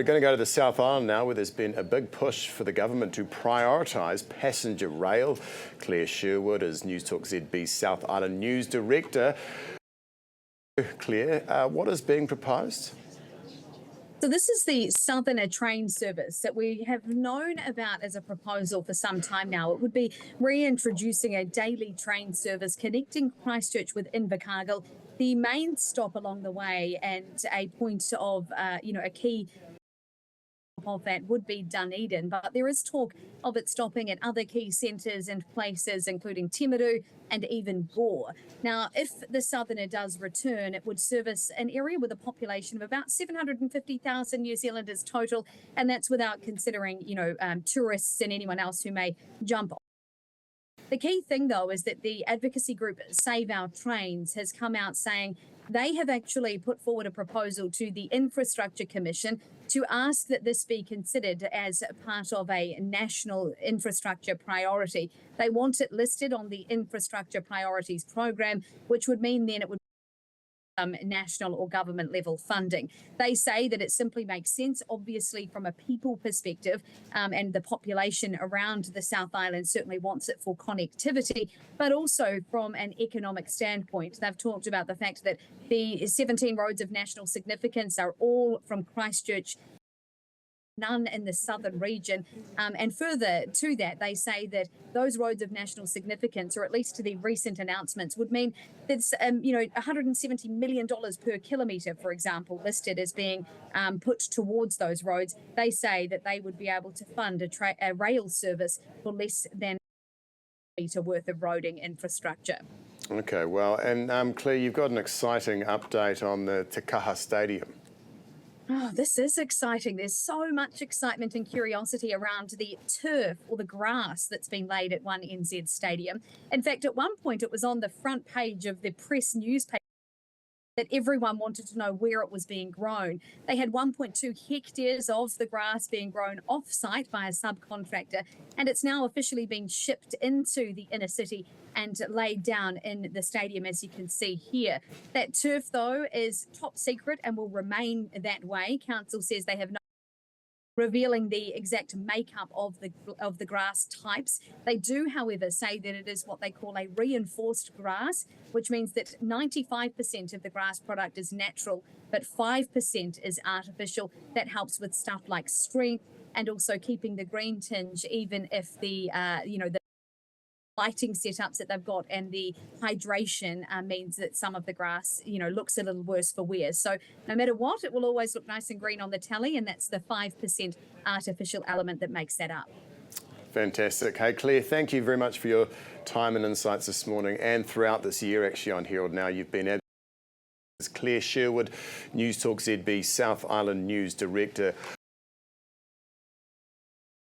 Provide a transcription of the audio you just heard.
We're going to go to the South Island now, where there's been a big push for the government to prioritise passenger rail. Claire Sherwood is Newstalk ZB's South Island News Director. Claire, what is being proposed? So this is the Southerner train service that we have known about as a proposal for some time now. It would be reintroducing a daily train service connecting Christchurch with Invercargill, the main stop along the way, and a point of, a key of that would be Dunedin, but there is talk of it stopping at other key centres and places, including Timaru and even Gore. Now, if the Southerner does return, it would service an area with a population of about 750,000 New Zealanders total, and that's without considering, tourists and anyone else who may jump on. The key thing, though, is that the advocacy group Save Our Trains has come out saying they have actually put forward a proposal to the Infrastructure Commission to ask that this be considered as part of a national infrastructure priority. They want it listed on the Infrastructure Priorities Program, which would mean then it would national or government level funding. They say that it simply makes sense, obviously, from a people perspective, and the population around the South Island certainly wants it for connectivity, but also from an economic standpoint. They've talked about the fact that the 17 roads of national significance are all from Christchurch, none in the southern region. And further to that, they say that those roads of national significance, or at least to the recent announcements, would mean there's, $170 million per kilometre, for example, listed as being put towards those roads. They say that they would be able to fund a rail service for less than a metre worth of roading infrastructure. Okay, well, and Claire, you've got an exciting update on the Te Kaha Stadium. Oh, this is exciting. There's so much excitement and curiosity around the turf or the grass that's been laid at 1NZ Stadium. In fact, at one point, it was on the front page of the press newspaper that everyone wanted to know where it was being grown. They had 1.2 hectares of the grass being grown off-site by a subcontractor, and it's now officially been shipped into the inner city and laid down in the stadium, as you can see here. That turf, though, is top secret and will remain that way. Council says they have no revealing the exact makeup of the grass types. They do, however, say that it is what they call a reinforced grass, which means that 95% of the grass product is natural, but 5% is artificial. That helps with stuff like strength and also keeping the green tinge, even if the lighting setups that they've got and the hydration means that some of the grass, looks a little worse for wear. So no matter what, it will always look nice and green on the tally, and that's the 5% artificial element that makes that up. Fantastic. Hey, Claire, thank you very much for your time and insights this morning and throughout this year, actually, on Herald Now. You've been Claire Sherwood, Newstalk ZB South Island News Director.